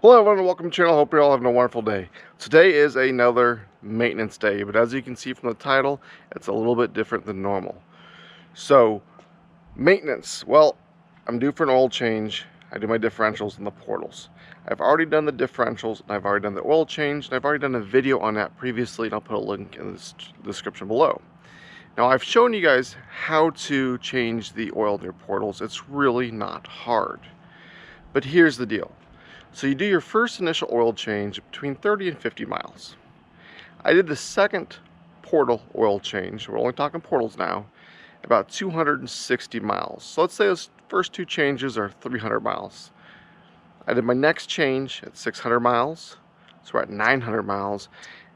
Hello everyone and welcome to the channel. Hope you're all having a wonderful day. Today is another maintenance day, but as you can see from the title, it's a little bit different than normal. So, maintenance. Well, I'm due for an oil change. I do my differentials and the portals. I've already done the differentials, and I've already done the oil change, and I've already done a video on that previously, and I'll put a link in the description below. Now, I've shown you guys how to change the oil in your portals. It's really not hard. But here's the deal. So you do your first initial oil change between 30 and 50 miles. I did the second portal oil change, we're only talking portals now, about 260 miles. So let's say those first two changes are 300 miles. I did my next change at 600 miles, so we're at 900 miles,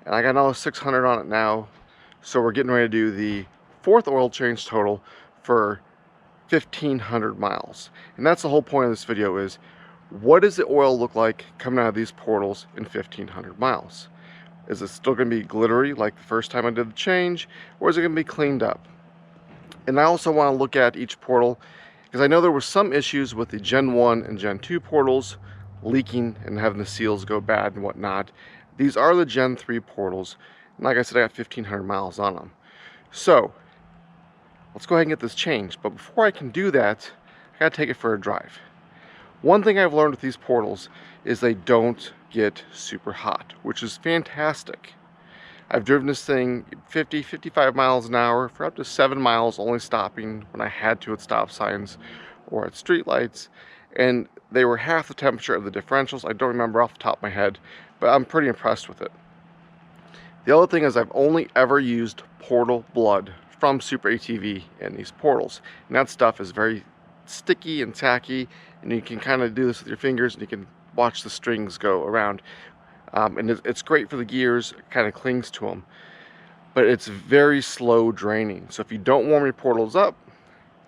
and I got another 600 on it now, so we're getting ready to do the fourth oil change total for 1,500 miles. And that's the whole point of this video is, what does the oil look like coming out of these portals in 1,500 miles? Is it still going to be glittery like the first time I did the change, or is it going to be cleaned up? And I also want to look at each portal, because I know there were some issues with the Gen 1 and Gen 2 portals leaking and having the seals go bad and whatnot. These are the Gen 3 portals, and like I said, I got 1,500 miles on them. So, let's go ahead and get this changed. But before I can do that, I got to take it for a drive. One thing I've learned with these portals is they don't get super hot, which is fantastic. I've driven this thing 50, 55 miles an hour for up to 7 miles, only stopping when I had to at stop signs or at street lights, and they were half the temperature of the differentials. I don't remember off the top of my head, but I'm pretty impressed with it. The other thing is I've only ever used portal blood from Super ATV in these portals, and that stuff is very sticky and tacky, and you can kind of do this with your fingers and you can watch the strings go around, and it's great for the gears. It kind of clings to them, but it's very slow draining. So if you don't warm your portals up,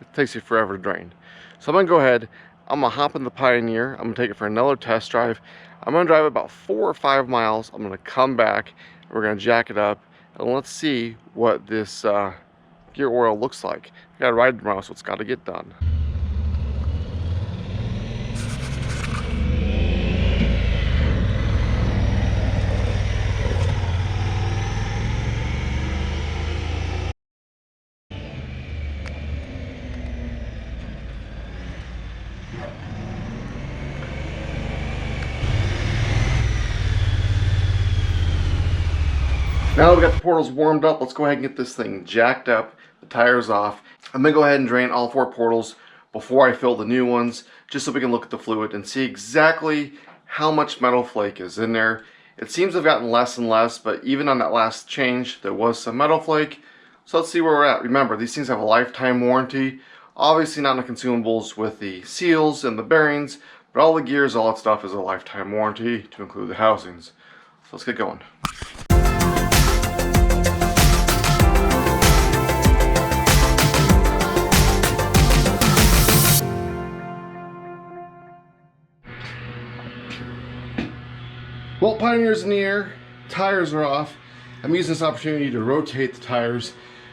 it takes you forever to drain. So I'm gonna go ahead, I'm gonna hop in the Pioneer, I'm gonna take it for another test drive. I'm gonna drive about 4 or 5 miles. I'm gonna come back and we're gonna jack it up, and let's see what this gear oil looks like. I gotta ride tomorrow, so it's got to get done. Now that we got the portals warmed up, let's go ahead and get this thing jacked up, the tires off. I'm gonna go ahead and drain all 4 portals before I fill the new ones, just so we can look at the fluid and see exactly how much metal flake is in there. It seems to have gotten less and less, but even on that last change, there was some metal flake. So let's see where we're at. Remember, these things have a lifetime warranty. Obviously not in the consumables with the seals and the bearings, but all the gears, all that stuff is a lifetime warranty to include the housings. So let's get going. Well, Pioneer's in the air, tires are off. I'm using this opportunity to rotate the tires.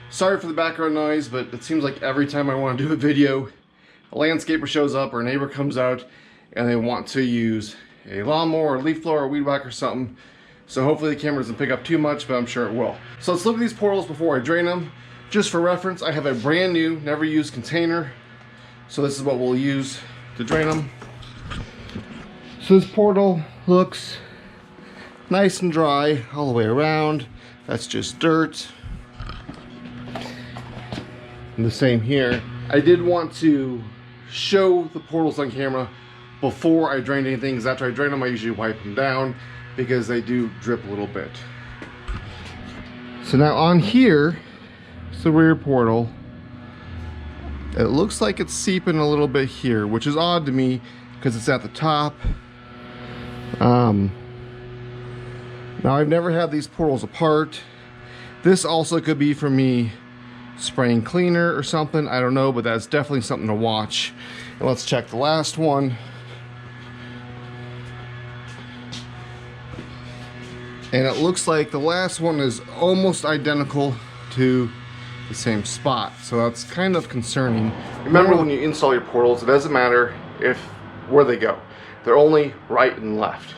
Sorry for the background noise, but it seems like every time I want to do a video, a landscaper shows up or a neighbor comes out and they want to use a lawnmower or leaf blower or weed whacker or something. So hopefully the camera doesn't pick up too much, but I'm sure it will. So let's look at these portals before I drain them. Just for reference, I have a brand new, never used container. So this is what we'll use to drain them. So this portal looks nice and dry all the way around. That's just dirt. And the same here. I did want to show the portals on camera before I drained anything, because after I drain them I usually wipe them down because they do drip a little bit. So now on here, it's the rear portal. It looks like it's seeping a little bit here, which is odd to me because it's at the top. Now I've never had these portals apart. This also could be for me spraying cleaner or something, I don't know, but that's definitely something to watch. And let's check the last one. And it looks like the last one is almost identical to the same spot, so that's kind of concerning. Remember, when you install your portals, it doesn't matter where they go. They're only right and left.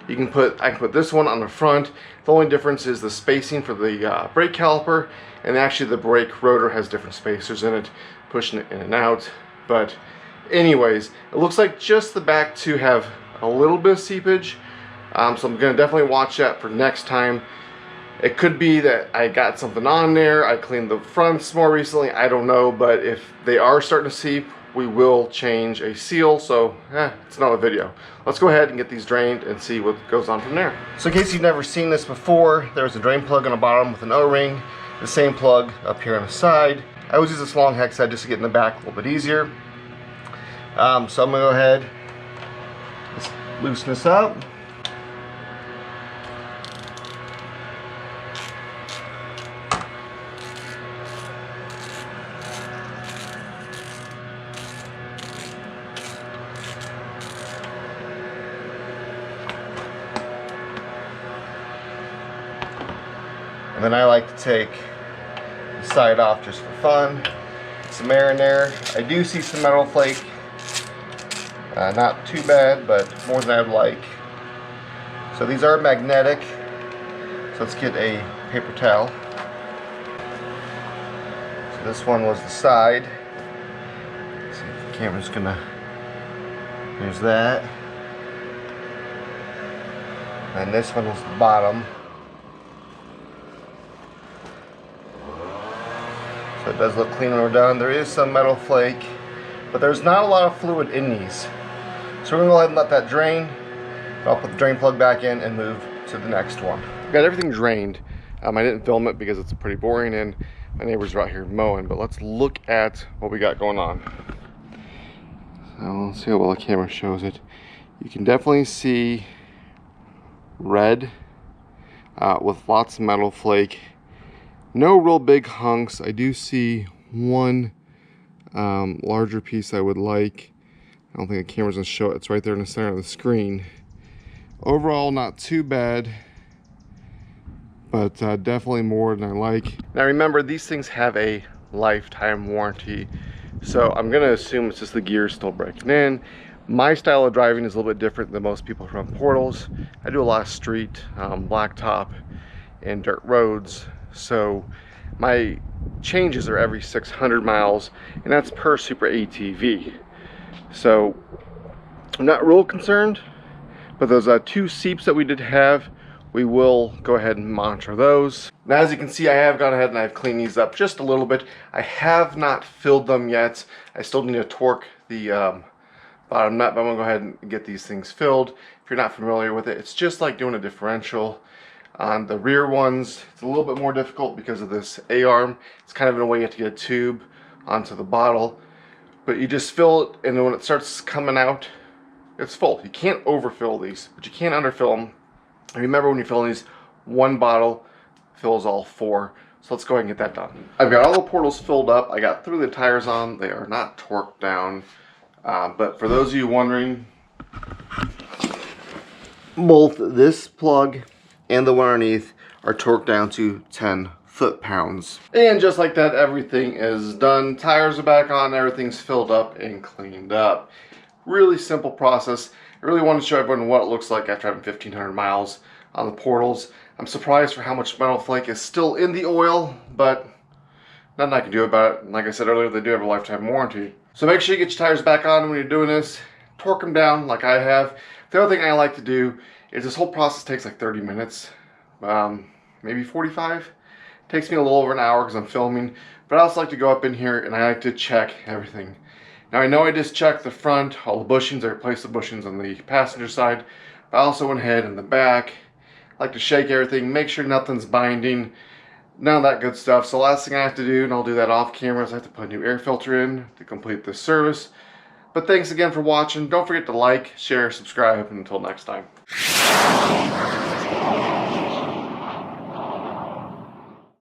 I can put this one on the front. The only difference is the spacing for the brake caliper, and actually the brake rotor has different spacers in it, pushing it in and out. But anyways, it looks like just the back two have a little bit of seepage, so I'm going to definitely watch that for next time. It could be that I got something on there, I cleaned the fronts more recently, I don't know, but if they are starting to seep, we will change a seal, so it's another video. Let's go ahead and get these drained and see what goes on from there. So in case you've never seen this before, there's a drain plug on the bottom with an O-ring, the same plug up here on the side. I always use this long hex head just to get in the back a little bit easier. So I'm gonna go ahead, just loosen this up. And then I like to take the side off just for fun. Some air in there. I do see some metal flake. Not too bad, but more than I'd like. So these are magnetic. So let's get a paper towel. So this one was the side. Let's see if the camera's gonna. There's that. And this one was the bottom. So it does look clean when we're done. There is some metal flake, but there's not a lot of fluid in these. So we're gonna go ahead and let that drain. I'll put the drain plug back in and move to the next one. Got everything drained. I didn't film it because it's pretty boring and my neighbors are out here mowing, but let's look at what we got going on. So let's see how well the camera shows it. You can definitely see red with lots of metal flake. No real big hunks. I do see one larger piece I would like. I don't think the camera's gonna show it. It's right there in the center of the screen. Overall, not too bad, but definitely more than I like. Now remember, these things have a lifetime warranty, so I'm gonna assume it's just the gears still breaking in. My style of driving is a little bit different than most people from Portals. I do a lot of street, blacktop, and dirt roads. So my changes are every 600 miles, and that's per Super ATV. So I'm not real concerned, but those two seeps that we did have, we will go ahead and monitor those. Now as you can see, I have gone ahead and I've cleaned these up just a little bit. I have not filled them yet. I still need to torque the bottom nut, but I'm gonna go ahead and get these things filled. If you're not familiar with it, it's just like doing a differential. On the rear ones, it's a little bit more difficult because of this A-arm. It's kind of in a way you have to get a tube onto the bottle. But you just fill it, and then when it starts coming out, it's full. You can't overfill these, but you can't underfill them. And remember, when you fill these, one bottle fills all four. So let's go ahead and get that done. I've got all the portals filled up. I got through the tires on. They are not torqued down. But for those of you wondering, both this plug and the one underneath are torqued down to 10 foot-pounds. And just like that, everything is done. Tires are back on, everything's filled up and cleaned up. Really simple process. I really want to show everyone what it looks like after having 1,500 miles on the Portals. I'm surprised for how much metal flake is still in the oil, but nothing I can do about it. Like I said earlier, they do have a lifetime warranty. So make sure you get your tires back on when you're doing this. Torque them down like I have. The other thing I like to do is this whole process takes like 30 minutes, maybe 45. It takes me a little over an hour because I'm filming, but I also like to go up in here and I like to check everything. Now I know I just checked the front, all the bushings. I replaced the bushings on the passenger side, but I also went ahead in the back. I like to shake everything, make sure nothing's binding, none of that good stuff. So last thing I have to do, and I'll do that off camera, is I have to put a new air filter in to complete this service. But thanks again for watching. Don't forget to like, share, subscribe, and until next time.